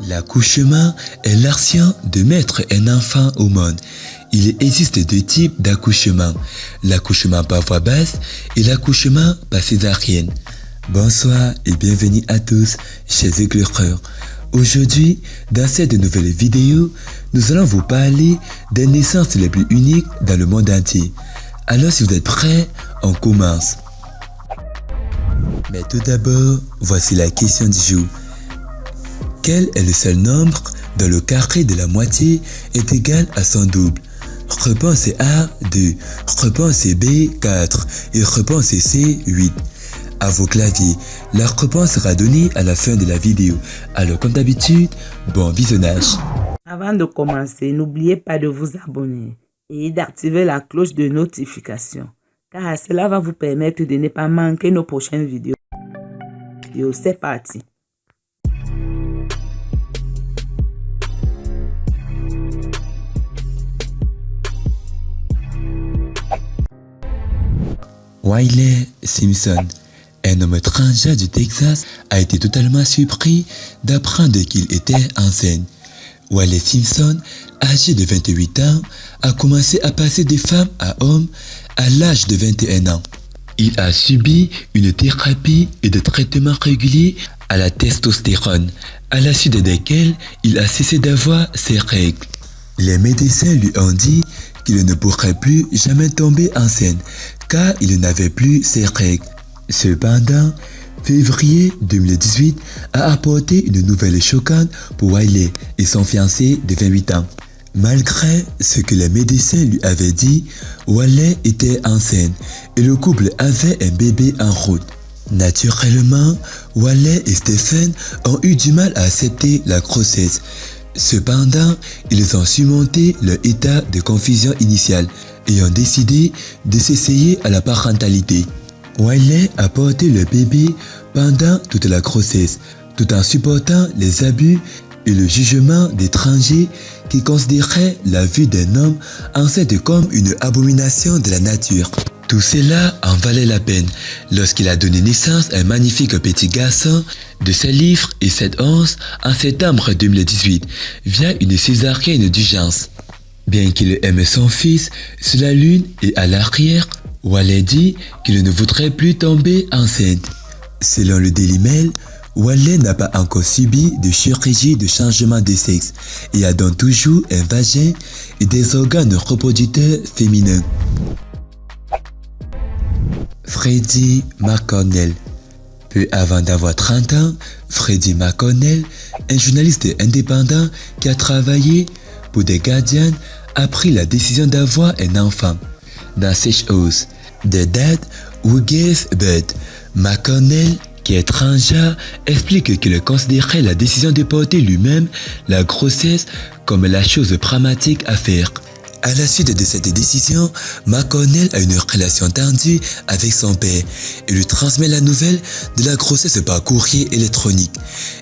L'accouchement est l'action de mettre un enfant au monde. Il existe deux types d'accouchement, l'accouchement par voie basse et l'accouchement par césarienne. Bonsoir et bienvenue à tous, chers éclaireurs. Aujourd'hui, dans cette nouvelle vidéo, nous allons vous parler des naissances les plus uniques dans le monde entier. Alors si vous êtes prêts, on commence. Mais tout d'abord, voici la question du jour. Quel est le seul nombre dont le carré de la moitié est égal à son double? Réponse A, 2. Réponse B, 4. Et réponse C, 8. À vos claviers, la réponse sera donnée à la fin de la vidéo. Alors comme d'habitude, bon visionnage. Avant de commencer, n'oubliez pas de vous abonner et d'activer la cloche de notification, car cela va vous permettre de ne pas manquer nos prochaines vidéos. C'est parti. Wiley Simpson, un homme transgenre du Texas, a été totalement surpris d'apprendre qu'il était enceinte. Wiley Simpson, âgé de 28 ans, a commencé à passer de femme à homme à l'âge de 21 ans. Il a subi une thérapie et des traitements réguliers à la testostérone, à la suite desquels il a cessé d'avoir ses règles. Les médecins lui ont dit qu'il ne pourrait plus jamais tomber enceinte car il n'avait plus ses règles. Cependant, février 2018 a apporté une nouvelle choquante pour Wiley et son fiancé de 28 ans. Malgré ce que les médecins lui avaient dit, Wiley était enceinte et le couple avait un bébé en route. Naturellement, Wiley et Stephen ont eu du mal à accepter la grossesse. Cependant, ils ont surmonté leur état de confusion initiale et ont décidé de s'essayer à la parentalité. Wiley a porté le bébé pendant toute la grossesse, tout en supportant les abus et le jugement d'étrangers qui considéraient la vue d'un homme enceinte comme une abomination de la nature. Tout cela en valait la peine lorsqu'il a donné naissance à un magnifique petit garçon de 7 livres et 7 onces en septembre 2018 via une césarienne d'urgence. Bien qu'il aime son fils sur la lune et à l'arrière, Wiley dit qu'il ne voudrait plus tomber enceinte. Selon le Daily Mail, Wiley n'a pas encore subi de chirurgie de changement de sexe et a donc toujours un vagin et des organes reproducteurs féminins. Freddie McConnell. Peu avant d'avoir 30 ans, Freddie McConnell, un journaliste indépendant qui a travaillé pour The Guardian, a pris la décision d'avoir un enfant. Dans ses choses, The Dad Who Gave Birth, McConnell, qui est transgenre, explique qu'il considérait la décision de porter lui-même la grossesse comme la chose pragmatique à faire. À la suite de cette décision, McConnell a une relation tendue avec son père et lui transmet la nouvelle de la grossesse par courrier électronique,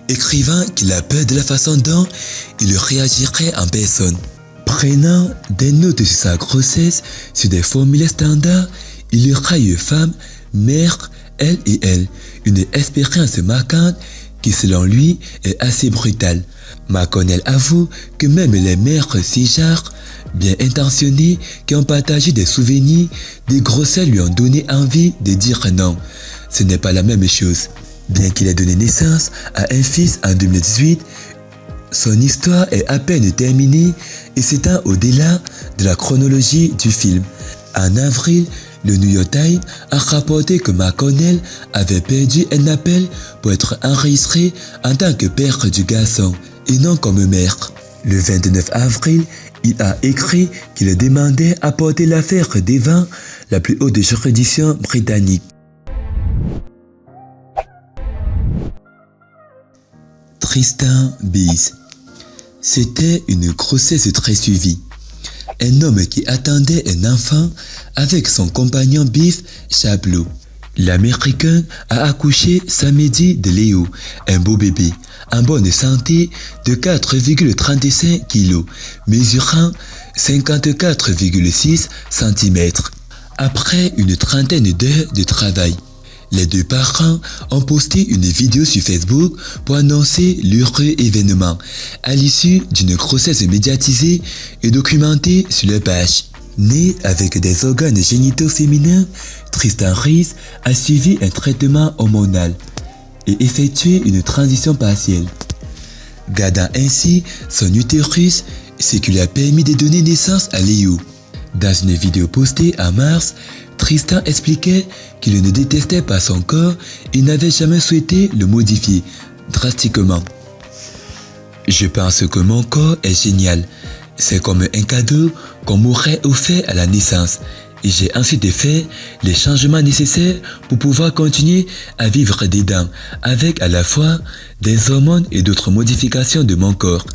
écrivant qu'il a peur de la façon dont il réagirait en personne. Prenant des notes sur sa grossesse sur des formulaires standards, il raille femme, mère, elle et elle, une expérience marquante qui selon lui est assez brutale. McConnell avoue que même les mères cisgenres, bien intentionnées, qui ont partagé des souvenirs des grossesses lui ont donné envie de dire non. Ce n'est pas la même chose. Bien qu'il ait donné naissance à un fils en 2018, son histoire est à peine terminée et s'étend au-delà de la chronologie du film. En avril, le New York Times a rapporté que McConnell avait perdu un appel pour être enregistré en tant que père du garçon et non comme mère. Le 29 avril, il a écrit qu'il demandait à porter l'affaire devant la plus haute juridiction britannique. Tristan Bees. C'était une grossesse très suivie. Un homme qui attendait un enfant avec son compagnon Biff Chablow. L'Américain a accouché samedi de Léo, un beau bébé, en bonne santé de 4,35 kg, mesurant 54,6 cm, après une trentaine d'heures de travail. Les deux parents ont posté une vidéo sur Facebook pour annoncer l'heureux événement à l'issue d'une grossesse médiatisée et documentée sur leur page. Né avec des organes génitaux féminins, Tristan Reese a suivi un traitement hormonal et effectué une transition partielle, gardant ainsi son utérus, ce qui lui a permis de donner naissance à Léo. Dans une vidéo postée en mars, Tristan expliquait qu'il ne détestait pas son corps et n'avait jamais souhaité le modifier drastiquement. « Je pense que mon corps est génial. C'est comme un cadeau qu'on m'aurait offert à la naissance et j'ai ensuite fait les changements nécessaires pour pouvoir continuer à vivre dedans avec à la fois des hormones et d'autres modifications de mon corps »,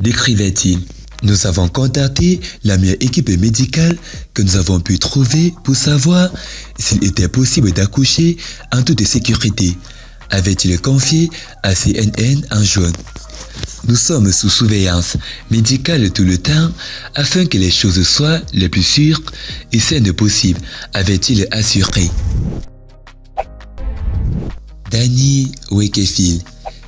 décrivait-il. Nous avons contacté la meilleure équipe médicale que nous avons pu trouver pour savoir s'il était possible d'accoucher en toute sécurité, avait-il confié à CNN en juin. Nous sommes sous surveillance médicale tout le temps afin que les choses soient les plus sûres et saines possibles, avait-il assuré. Danny Wakefield.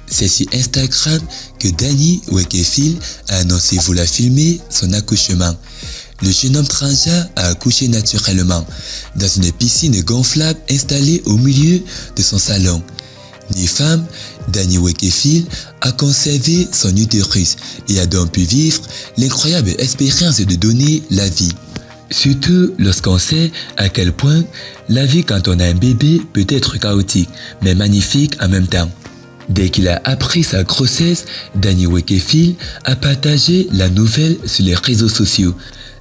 C'est sur Instagram que Danny Wakefield a annoncé vouloir filmer son accouchement. Le jeune homme transgenre a accouché naturellement dans une piscine gonflable installée au milieu de son salon. Né femme, Danny Wakefield a conservé son utérus et a donc pu vivre l'incroyable expérience de donner la vie. Surtout lorsqu'on sait à quel point la vie quand on a un bébé peut être chaotique, mais magnifique en même temps. Dès qu'il a appris sa grossesse, Danny Wakefield a partagé la nouvelle sur les réseaux sociaux.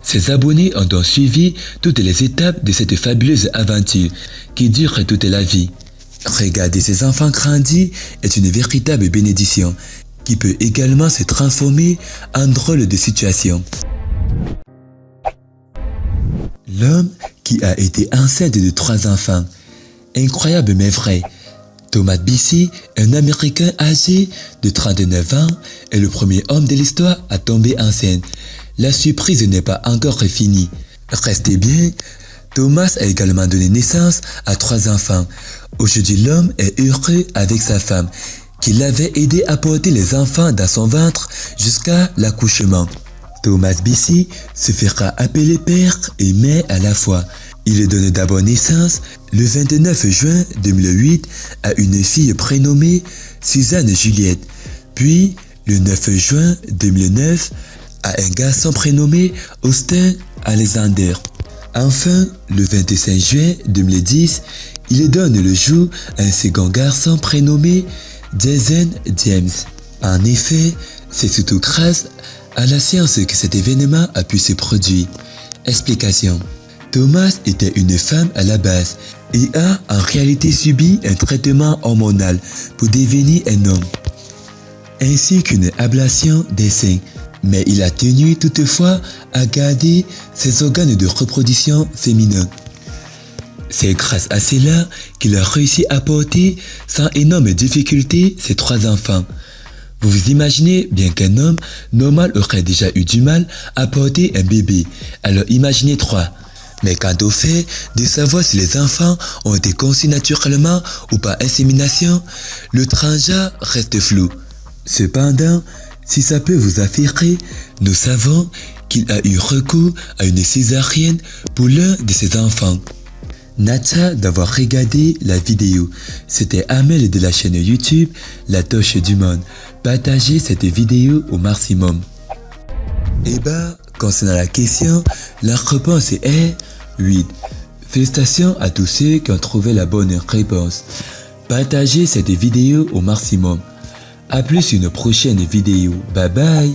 Ses abonnés ont donc suivi toutes les étapes de cette fabuleuse aventure qui dure toute la vie. Regarder ses enfants grandir est une véritable bénédiction qui peut également se transformer en drôle de situation. L'homme qui a été enceinte de 3 enfants. Incroyable mais vrai. Thomas Bissey, un Américain âgé de 39 ans, est le premier homme de l'histoire à tomber enceinte. La surprise n'est pas encore finie. Restez bien, Thomas a également donné naissance à 3 enfants. Aujourd'hui, l'homme est heureux avec sa femme, qui l'avait aidé à porter les enfants dans son ventre jusqu'à l'accouchement. Thomas Bissey se fera appeler père et mère à la fois. Il donne d'abord naissance le 29 juin 2008 à une fille prénommée Suzanne Juliette, puis le 9 juin 2009 à un garçon prénommé Austin Alexander. Enfin, le 25 juin 2010, il donne le jour à un second garçon prénommé Jason James. En effet, c'est surtout grâce à la science que cet événement a pu se produire. Explication. Thomas était une femme à la base et a en réalité subi un traitement hormonal pour devenir un homme, ainsi qu'une ablation des seins. Mais il a tenu toutefois à garder ses organes de reproduction féminins. C'est grâce à cela qu'il a réussi à porter sans énorme difficulté ses 3 enfants. Vous vous imaginez bien qu'un homme normal aurait déjà eu du mal à porter un bébé, alors imaginez 3. Mais quant au fait de savoir si les enfants ont été conçus naturellement ou par insémination, le transgenre reste flou. Cependant, si ça peut vous affirmer, nous savons qu'il a eu recours à une césarienne pour l'un de ses enfants. Nata d'avoir regardé la vidéo. C'était Amel de la chaîne YouTube La Torche du Monde. Partagez cette vidéo au maximum. Et concernant la question, la réponse est 8. Félicitations à tous ceux qui ont trouvé la bonne réponse. Partagez cette vidéo au maximum. A plus une prochaine vidéo. Bye bye.